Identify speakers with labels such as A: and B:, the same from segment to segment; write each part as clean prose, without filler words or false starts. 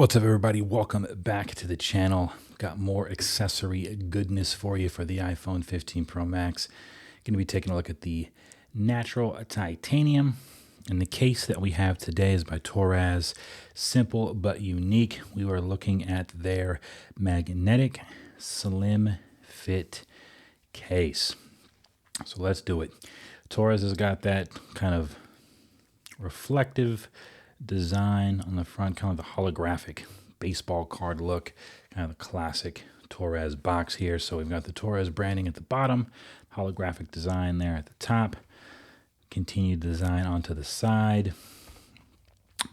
A: What's up, everybody? Welcome back to the channel. Got more accessory goodness for you for the iPhone 15 Pro Max. Going to be taking a look at the natural titanium. And the case that we have today is by TORRAS. Simple but unique. We were looking at their magnetic slim fit case. So let's do it. TORRAS has got that kind of reflective design on the front, kind of the holographic baseball card look, kind of the classic TORRAS box here. So we've got the TORRAS branding at the bottom, holographic design there at the top, continued design onto the side,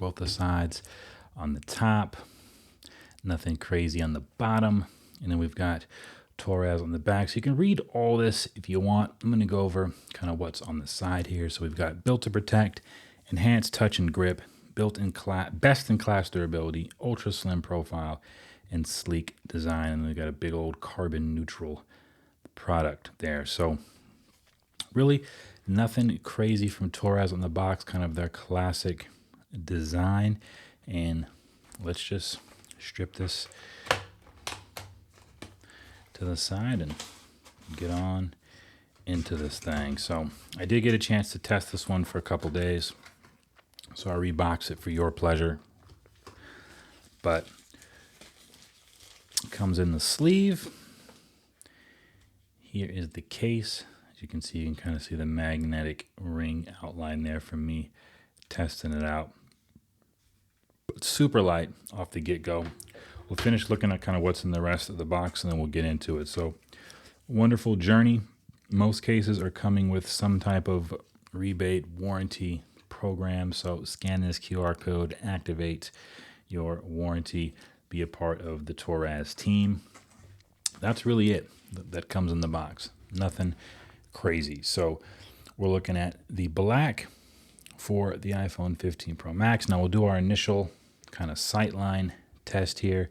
A: both the sides on the top, nothing crazy on the bottom, and then we've got TORRAS on the back. So you can read all this if you want. I'm going to go over kind of what's on the side here. So we've got built to protect, enhanced touch and grip, best-in-class durability, ultra-slim profile, and sleek design. And we've got a big old carbon-neutral product there. So really nothing crazy from TORRAS on the box, kind of their classic design. And let's just strip this to the side and get on into this thing. So I did get a chance to test this one for a couple days, so I rebox it for your pleasure. But it comes in the sleeve. Here is the case. As you can see, you can kind of see the magnetic ring outline there from me testing it out. But super light off the get-go. We'll finish looking at kind of what's in the rest of the box, and then we'll get into it. So, wonderful journey. Most cases are coming with some type of rebate warranty program. So scan this QR code, activate your warranty, be a part of the TORRAS team. That's really it that comes in the box. Nothing crazy. So we're looking at the black for the iPhone 15 Pro Max. Now we'll do our initial kind of sightline test here.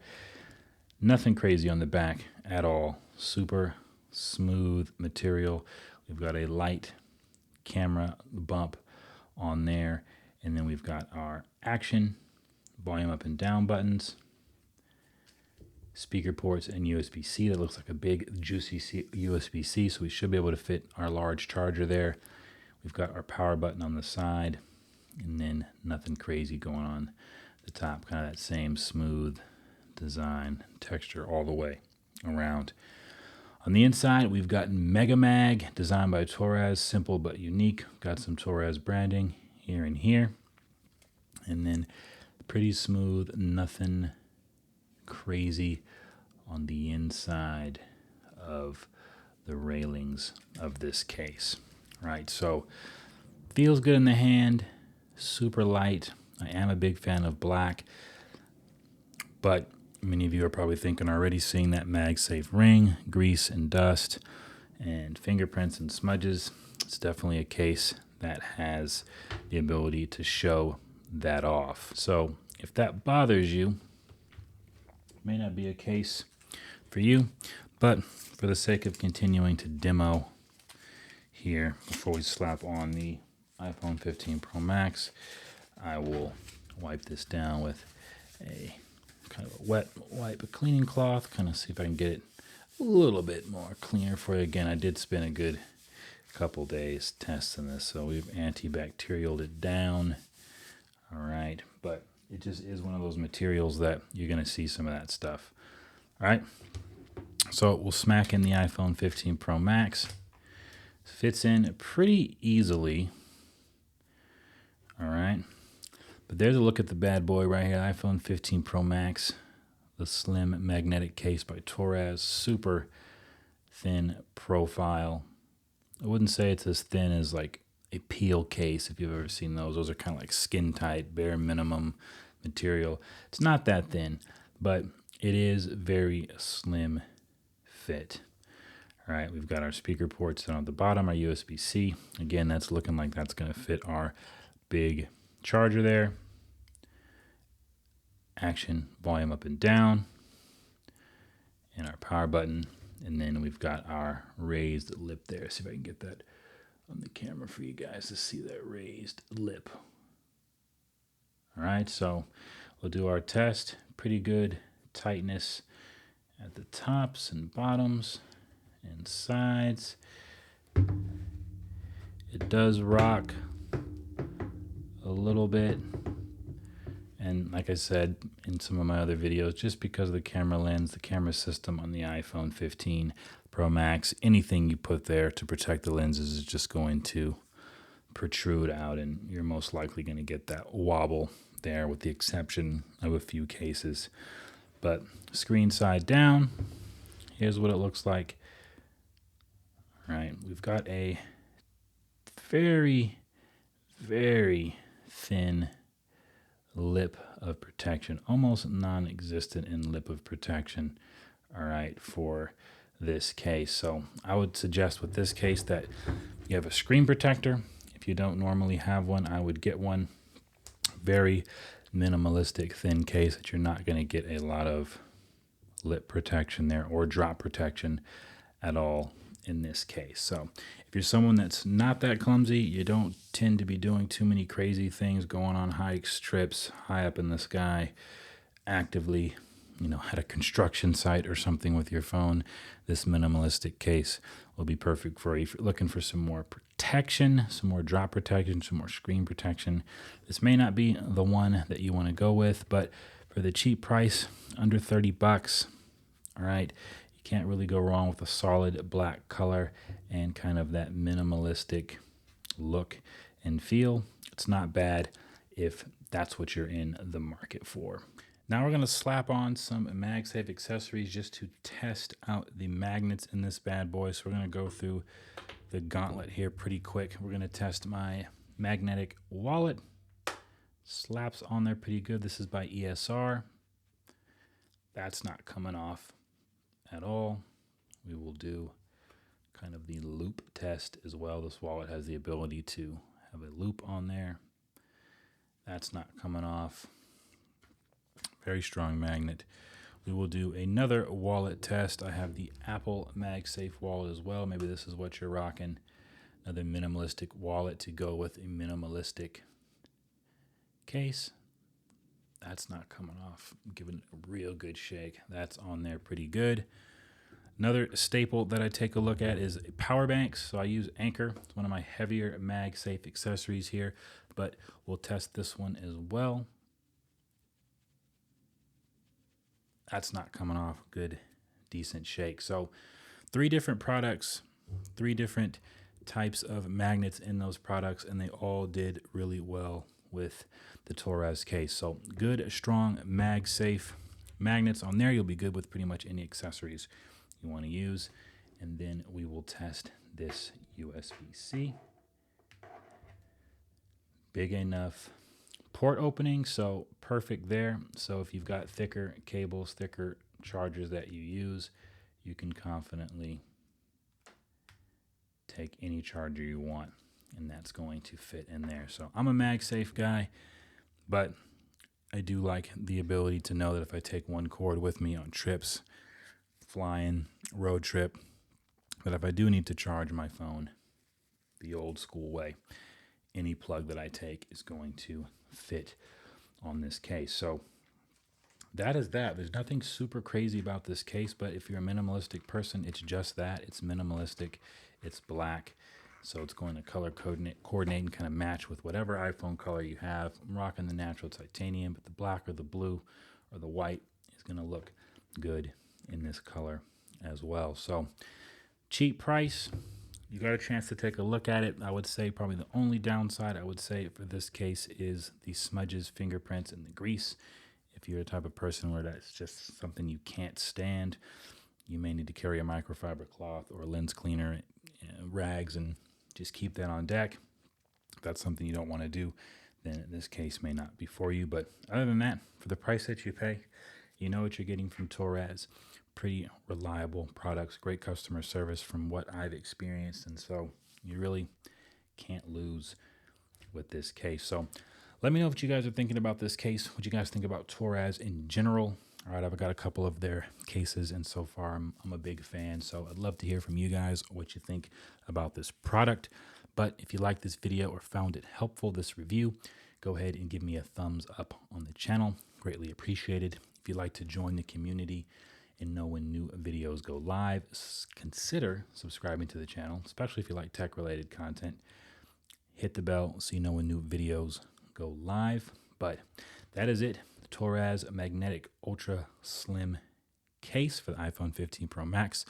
A: Nothing crazy on the back at all. Super smooth material. We've got a light camera bump on there, and then we've got our action, volume up and down buttons, speaker ports, and USB-C. That looks like a big juicy USB-C, so we should be able to fit our large charger there. We've got our power button on the side, and then nothing crazy going on the top, kind of that same smooth design texture all the way around. On the inside, we've got Mega Mag, designed by TORRAS, simple but unique. Got some TORRAS branding here and here. And then pretty smooth, nothing crazy on the inside of the railings of this case. Right, so feels good in the hand, super light. I am a big fan of black, but many of you are probably thinking already, seeing that MagSafe ring, grease and dust, and fingerprints and smudges. It's definitely a case that has the ability to show that off. So if that bothers you, it may not be a case for you, but for the sake of continuing to demo here before we slap on the iPhone 15 Pro Max, I will wipe this down with a kind of a wet wipe, a cleaning cloth, kind of see if I can get it a little bit more cleaner for you. Again, I did spend a good couple days testing this, so we've antibacterialed it down. All right, but it just is one of those materials that you're going to see some of that stuff. All right, so we'll smack in the iPhone 15 Pro Max. Fits in pretty easily. All right. But there's a look at the bad boy right here, iPhone 15 Pro Max, the slim magnetic case by TORRAS, super thin profile. I wouldn't say it's as thin as like a peel case, if you've ever seen those. Those are kind of like skin tight, bare minimum material. It's not that thin, but it is very slim fit. All right, we've got our speaker ports down at the bottom, our USB-C. Again, that's looking like that's going to fit our big charger there. Action, volume up and down, and our power button. And then we've got our raised lip there. See if I can get that on the camera for you guys to see that raised lip. All right, so We'll do our test. Pretty good tightness at the tops and bottoms and sides. It does rock a little bit. And like I said in some of my other videos, just because of the camera lens, the camera system on the iPhone 15 Pro Max, anything you put there to protect the lenses is just going to protrude out, and you're most likely going to get that wobble there, with the exception of a few cases. But screen side down, here's what it looks like. All right, we've got a very, very thin lip of protection, almost non-existent in lip of protection, all right, for this case. So I would suggest with this case that you have a screen protector. If you don't normally have one, I would get one. Very minimalistic thin case that you're not going to get a lot of lip protection there or drop protection at all in this case. So if you're someone that's not that clumsy, you don't tend to be doing too many crazy things, going on hikes, trips, high up in the sky, actively, at a construction site or something with your phone, this minimalistic case will be perfect for you. If you're looking for some more protection, some more drop protection, some more screen protection, this may not be the one that you want to go with, but for the cheap price, under 30 bucks, all right, you can't really go wrong with a solid black color and kind of that minimalistic look and feel. It's not bad if that's what you're in the market for. Now we're going to slap on some MagSafe accessories just to test out the magnets in this bad boy. So we're going to go through the gauntlet here pretty quick. We're going to test my magnetic wallet. Slaps on there pretty good. This is by ESR. That's not coming off at all. We will do kind of the loop test as well. This wallet has the ability to have a loop on there. That's not coming off. Very strong magnet. We will do another wallet test. I have the Apple MagSafe wallet as well. Maybe this is what you're rocking. Another minimalistic wallet to go with a minimalistic case. That's not coming off. Give it a real good shake. That's on there pretty good. Another staple that I take a look at is power banks. So I use Anchor. It's one of my heavier MagSafe accessories here, but we'll test this one as well. That's not coming off. Good, decent shake. So 3 different products, 3 different types of magnets in those products, and they all did really well with the TORRAS case. So good, strong MagSafe magnets on there. You'll be good with pretty much any accessories you want to use. And then we will test this USB-C. Big enough port opening, so perfect there. So if you've got thicker cables, thicker chargers that you use, you can confidently take any charger you want, and that's going to fit in there. So I'm a MagSafe guy, but I do like the ability to know that if I take one cord with me on trips, flying, road trip, that if I do need to charge my phone the old school way, any plug that I take is going to fit on this case. So that is that. There's nothing super crazy about this case, but if you're a minimalistic person, it's just that. It's minimalistic. It's black. So it's going to color coordinate and kind of match with whatever iPhone color you have. I'm rocking the natural titanium, but the black or the blue or the white is going to look good in this color as well. So cheap price. You got a chance to take a look at it. I would say probably the only downside I would say for this case is the smudges, fingerprints, and the grease. If you're the type of person where that's just something you can't stand, you may need to carry a microfiber cloth or a lens cleaner, rags, and just keep that on deck. If that's something you don't want to do, then this case may not be for you. But other than that, for the price that you pay, you know what you're getting from TORRAS. Pretty reliable products, great customer service from what I've experienced, and so you really can't lose with this case. So let me know what you guys are thinking about this case, what you guys think about TORRAS in general. All right, I've got a couple of their cases, and so far I'm a big fan, so I'd love to hear from you guys what you think about this product. But if you like this video or found it helpful, this review, go ahead and give me a thumbs up on the channel. Greatly appreciated. If you'd like to join the community and know when new videos go live, consider subscribing to the channel, especially if you like tech-related content. Hit the bell so you know when new videos go live. But that is it. The TORRAS Magnetic Ultra Slim case for the iPhone 15 Pro Max.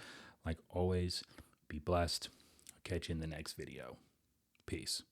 A: Like always, be blessed. I'll catch you in the next video. Peace.